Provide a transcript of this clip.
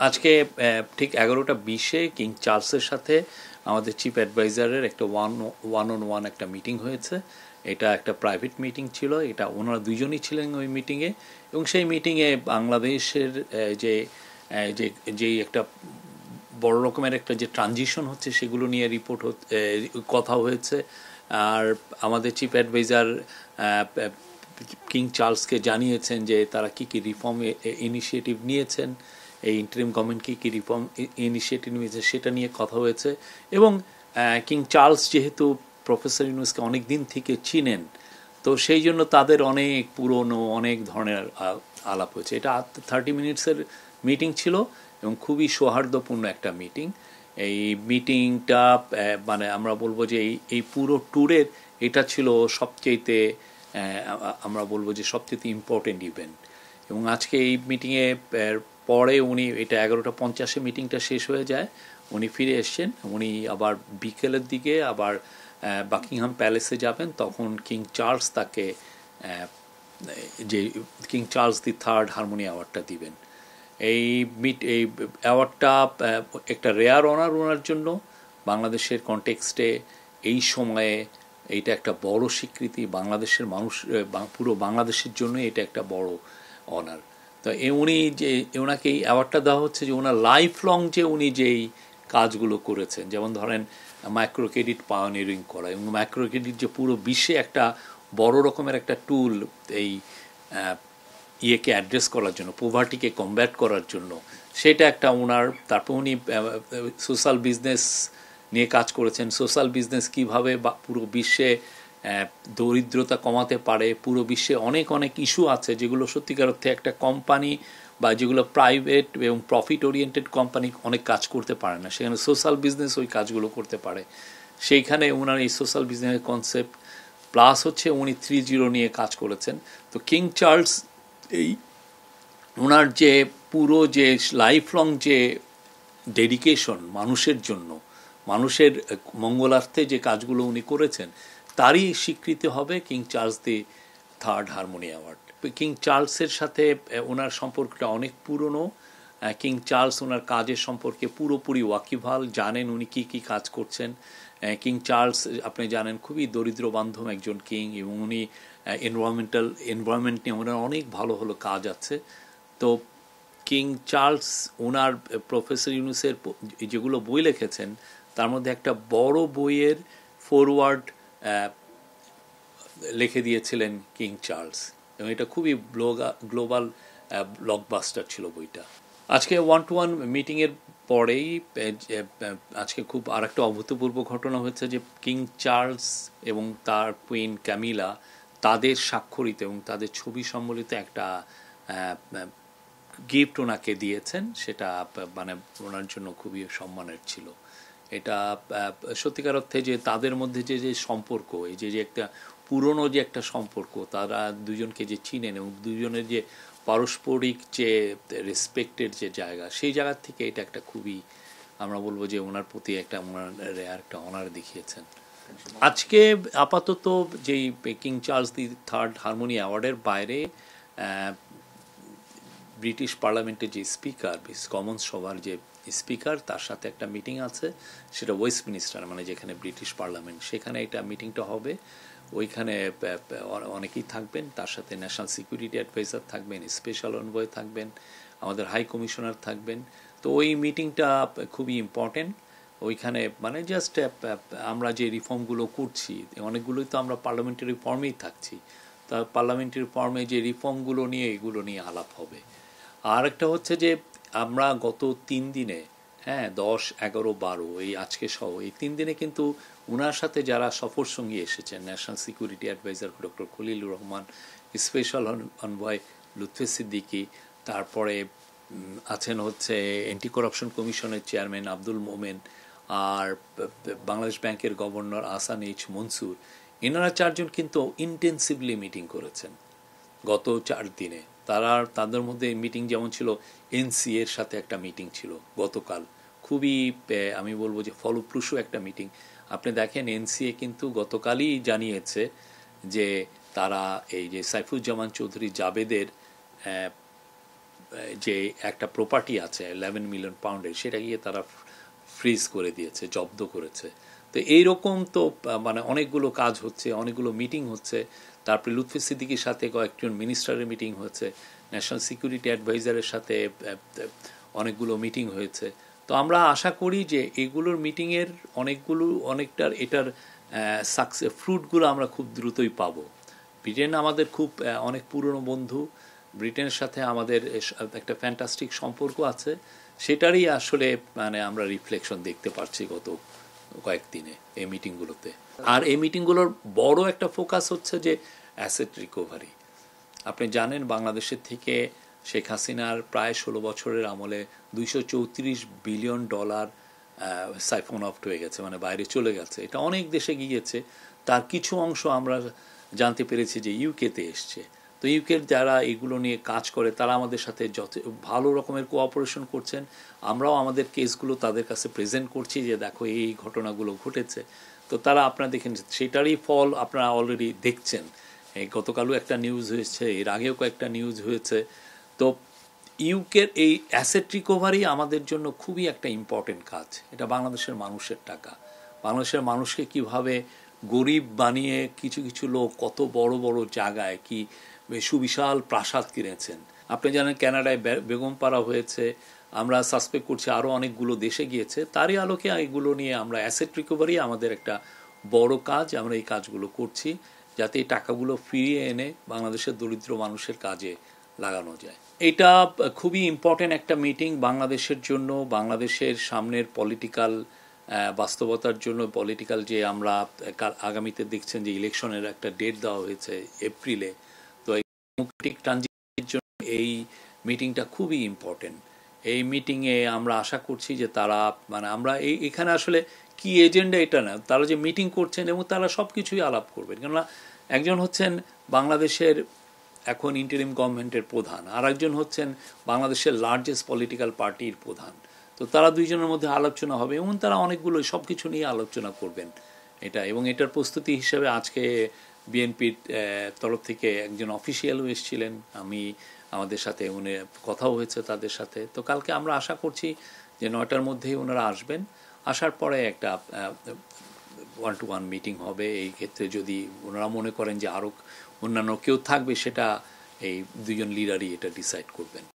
আজকে ঠিক 11টা 20-এ কিং চার্লসের সাথে আমাদের চিফ অ্যাডভাইজারের একটা ওয়ান অন ওয়ান একটা মিটিং হয়েছে। এটা একটা প্রাইভেট মিটিং ছিল, এটা ওনারা দুজনই ছিলেন ওই মিটিংয়ে। এবং সেই মিটিংয়ে বাংলাদেশের যে যে যেই একটা বড় রকমের একটা যে ট্রানজিশন হচ্ছে সেগুলো নিয়ে কথা হয়েছে। আর আমাদের চিফ অ্যাডভাইজার কিং চার্লসকে জানিয়েছেন যে তারা কী কী রিফর্ম ইনিশিয়েটিভ নিয়েছেন, এই ইন্টারিম গভর্নমেন্ট কী কী রিফর্ম ইনিশিয়েটিভ নিয়েছে সেটা নিয়ে কথা হয়েছে। এবং কিং চার্লস যেহেতু প্রফেসর ইউনুসকে অনেক দিন থেকে চিনেন, তো সেই জন্য তাদের অনেক পুরনো অনেক ধরনের আলাপ হয়েছে। এটা 30 মিনিটসের মিটিং ছিল এবং খুবই সৌহার্দ্যপূর্ণ একটা মিটিং। এই মিটিংটা মানে আমরা বলবো যে এই পুরো ট্যুরের এটা ছিল সবচেয়েতে আমরা বলবো যে সবচেয়ে ইম্পর্টেন্ট ইভেন্ট। এবং আজকে এই মিটিংয়ে পরে উনি, এটা 11টা 50-এ মিটিংটা শেষ হয়ে যায়, উনি ফিরে এসছেন। উনি আবার বিকেলের দিকে আবার বাকিংহাম প্যালেসে যাবেন, তখন কিং চার্লস তাকে যে king Charles the third harmony অ্যাওয়ার্ডটা দিবেন। এই অ্যাওয়ার্ডটা একটা রেয়ার অনার ওনার জন্য। বাংলাদেশের কনটেক্সটে এই সময়ে এইটা একটা বড় স্বীকৃতি, বাংলাদেশের মানুষ পুরো বাংলাদেশের জন্য এটা একটা বড় অনার। তো উনি যে ওনাকে এই অ্যাওয়ার্ডটা দেওয়া হচ্ছে যে ওনার লাইফ লং যে উনি যেই কাজগুলো করেছেন, যেমন ধরেন মাইক্রো ক্রেডিট পায়োনিয়ারিং করা, এবং মাইক্রো ক্রেডিট যে পুরো বিশ্বে একটা বড় রকমের একটা টুল এই ইয়েকে অ্যাড্রেস করার জন্য, পোভার্টিকে কমব্যাট করার জন্য, সেটা একটা ওনার। তারপর উনি সোশ্যাল বিজনেস নিয়ে কাজ করেছেন, সোশ্যাল বিজনেস কীভাবে পুরো বিশ্বে দরিদ্রতা কমাতে পারে। পুরো বিশ্বে অনেক অনেক ইস্যু আছে যেগুলো সত্যিকার অর্থে একটা কোম্পানি বা যেগুলো প্রাইভেট এবং প্রফিট ওরিয়েন্টেড কোম্পানি অনেক কাজ করতে পারে না, সেখানে সোশ্যাল বিজনেস ওই কাজগুলো করতে পারে। সেইখানে ওনার এই সোশ্যাল বিজনেসের কনসেপ্ট প্লাস হচ্ছে উনি 3.0 নিয়ে কাজ করেছেন। তো কিং চার্লস এই ওনার যে পুরো যে লাইফ লং যে ডেডিকেশন মানুষের জন্য, মানুষের মঙ্গলার্থে যে কাজগুলো উনি করেছেন, তারই স্বীকৃতি হবে king Charles the third harmony award. King চার্লসের সাথে ওনার সম্পর্কটা অনেক পুরনো। কিং চার্লস ওনার কাজের সম্পর্কে পুরোপুরি ওয়াকিবহাল, জানেন উনি কী কী কাজ করছেন। কিং চার্লস আপনি জানেন খুবই দরিদ্র বান্ধব একজন কিং, এবং উনি এনভায়রনমেন্ট নিয়ে ওনার অনেক ভালো ভালো কাজ আছে। তো কিং চার্লস ওনার প্রফেসর ইউনুসের যেগুলো বই লিখেছেন তার মধ্যে একটা বড় বইয়ের ফরওয়ার্ড লিখে দিয়েছিলেন কিং চার্লস, এবং এটা খুবই গ্লোবাল ব্লকবাস্টার ছিল বইটা। আজকে 1-to-1 মিটিংয়ের পরেই আজকে খুব আর একটা অভূতপূর্ব ঘটনা হয়েছে যে কিং চার্লস এবং তার কুইন ক্যামিলা তাদের স্বাক্ষরিত এবং তাদের ছবি সম্বলিত একটা গিফট ওনাকে দিয়েছেন। সেটা মানে ওনার জন্য খুবই সম্মানের ছিল। এটা সত্যিকার অর্থে যে তাদের মধ্যে যে যে সম্পর্ক, এই যে যে একটা পুরনো যে একটা সম্পর্ক, তারা দুজনকে যে চিনেন এবং দুজনের যে পারস্পরিক যে রেসপেক্টের যে জায়গা, সেই জায়গার থেকে এটা একটা খুবই আমরা বলবো যে ওনার প্রতি একটা ওনার একটা অনার দেখিয়েছেন। আজকে আপাতত যেই king Charles the third harmony অ্যাওয়ার্ডের বাইরে ব্রিটিশ পার্লামেন্টের যে স্পিকার, কমন্স সভার যে স্পিকার, তার সাথে একটা মিটিং আছে, সেটা ওয়েস্টমিনিস্টার মানে যেখানে ব্রিটিশ পার্লামেন্ট, সেখানে এটা মিটিংটা হবে। ওইখানে অনেকেই থাকবেন, তার সাথে ন্যাশনাল সিকিউরিটি অ্যাডভাইজার থাকবেন, স্পেশাল এনভয় থাকবেন, আমাদের হাই কমিশনার থাকবেন। তো ওই মিটিংটা খুবই ইম্পর্টেন্ট। ওইখানে মানে জাস্ট আমরা যে রিফর্মগুলো করছি, অনেকগুলোই তো আমরা পার্লামেন্টারি ফর্মেই থাকছি, তা পার্লামেন্টারি ফর্মে যে রিফর্মগুলো নিয়ে এগুলো নিয়ে আলাপ হবে। আর একটা হচ্ছে যে আমরা গত 3 দিনে 10, 11, 12 এই আজকে সহ এই 3 দিনে কিন্তু ওনার সাথে যারা সফর সঙ্গী এসেছেন, national security adviser doctor Khalilur Rahman, special envoy Lutfey Siddiqui, তারপরে আছেন হচ্ছে অ্যান্টি করাপশন কমিশনের চেয়ারম্যান আব্দুল মোমেন, আর বাংলাদেশ ব্যাংকের গভর্নর আহসান এইচ মনসুর, এনারা 4 জন কিন্তু ইন্টেন্সিভলি মিটিং করেছেন গত 4 দিনে। তাদের মধ্যে মিটিং যেমন ছিল, এনসিএর সাথে একটা মিটিং ছিল গতকাল, খুবই আমি বলবো যে ফলপ্রসূ একটা মিটিং। আপনি দেখেন এনসিএ কিন্তু গতকালই জানিয়েছে যে তারা এই যে সাইফুজ্জামান চৌধুরী জাবেদের যে একটা প্রপার্টি আছে 11 মিলিয়ন পাউন্ডের, সেটা গিয়ে তারা ফ্রিজ করে দিয়েছে, জব্দ করেছে। তো এইরকম তো মানে অনেকগুলো কাজ হচ্ছে, অনেকগুলো মিটিং হচ্ছে। তারপরে লুৎফি সিদ্দিকীর সাথে কয়েকজন মিনিস্টারের মিটিং হয়েছে, ন্যাশনাল সিকিউরিটি অ্যাডভাইজারের সাথে অনেকগুলো মিটিং হয়েছে। তো আমরা আশা করি যে এগুলোর মিটিংয়ের অনেকটার এটার সাকসেস ফ্রুটগুলো আমরা খুব দ্রুতই পাবো। ব্রিটেন আমাদের খুব অনেক পুরনো বন্ধু, ব্রিটেনের সাথে আমাদের একটা ফ্যান্টাস্টিক সম্পর্ক আছে, সেটারই আসলে মানে আমরা রিফ্লেকশন দেখতে পাচ্ছি গত কয়েকদিনে এই মিটিংগুলোতে। আর এই মিটিংগুলোর বড় একটা ফোকাস হচ্ছে যে অ্যাসেট রিকভারি। আপনি জানেন বাংলাদেশের থেকে শেখ হাসিনার প্রায় 16 বছরের আমলে $234 বিলিয়ন সাইফন অফ হয়ে গেছে, মানে বাইরে চলে গেছে। এটা অনেক দেশে গিয়েছে, তার কিছু অংশ আমরা জানতে পেরেছি যে ইউকেতে এসছে। তো ইউকের যারা এগুলো নিয়ে কাজ করে তারা আমাদের সাথে যত ভালো রকমের কোঅপারেশন করছেন। আমরাও আমাদের কেসগুলো তাদের কাছে প্রেজেন্ট করছি যে দেখো এই ঘটনাগুলো ঘটেছে। তো তারা আপনারা দেখেন সেটারই ফল আপনারা অলরেডি দেখছেন। গতকালও একটা নিউজ হয়েছে, এর আগেও কয়েকটা নিউজ হয়েছে। তো ইউকের এই অ্যাসেট রিকভারি আমাদের জন্য খুবই একটা ইম্পর্টেন্ট কাজ। এটা বাংলাদেশের মানুষের টাকা, বাংলাদেশের মানুষকে কিভাবে গরিব বানিয়ে কিছু কিছু লোক কত বড় বড় জায়গায় কি সুবিশাল প্রাসাদ কিনেছেন। আপনি জানেন কানাডায় বেগমপাড়া হয়েছে, আমরা সাসপেক্ট করছি আরও অনেকগুলো দেশে গিয়েছে। তারই আলোকে এগুলো নিয়ে আমরা অ্যাসেট রিকভারি আমাদের একটা বড় কাজ, আমরা এই কাজগুলো করছি যাতে এই টাকাগুলো ফিরিয়ে এনে বাংলাদেশের দরিদ্র মানুষের কাজে লাগানো যায়। এটা খুবই ইম্পর্টেন্ট একটা মিটিং বাংলাদেশের জন্য, বাংলাদেশের সামনের পলিটিক্যাল বাস্তবতার জন্য। পলিটিক্যাল যে আমরা আগামীতে দেখছেন যে ইলেকশনের একটা ডেট দেওয়া হয়েছে এপ্রিলে, তো এই ডেমোক্রেটিক ট্রানজিশনের জন্য এই মিটিংটা খুবই ইম্পর্টেন্ট। এই মিটিংয়ে আমরা আশা করছি যে তারা মানে আমরা এখানে আসলে কি এজেন্ডা এটা না, তারা যে মিটিং করছেন এবং তারা সব কিছুই আলাপ করবেন। কেননা একজন হচ্ছেন বাংলাদেশের এখন ইন্টারিম গভর্নমেন্টের প্রধান, আর একজন হচ্ছেন বাংলাদেশের লার্জেস্ট পলিটিক্যাল পার্টির প্রধান। তো তারা দুইজনের মধ্যে আলোচনা হবে এবং তারা অনেকগুলো সব কিছু নিয়ে আলোচনা করবেন এটা। এবং এটার প্রস্তুতি হিসেবে আজকে বিএনপির তরফ থেকে একজন অফিসিয়ালও এসেছিলেন, আমাদের সাথে উনি কথাও হয়েছে তাদের সাথে। তো কালকে আমরা আশা করছি যে 9টার মধ্যেই ওনারা আসবেন, আসার পরে একটা 1-to-1 মিটিং হবে। এই ক্ষেত্রে যদি ওনারা মনে করেন যে আরও অন্যান্য কেউ থাকবে, সেটা এই দুজন লিডারই এটা ডিসাইড করবেন।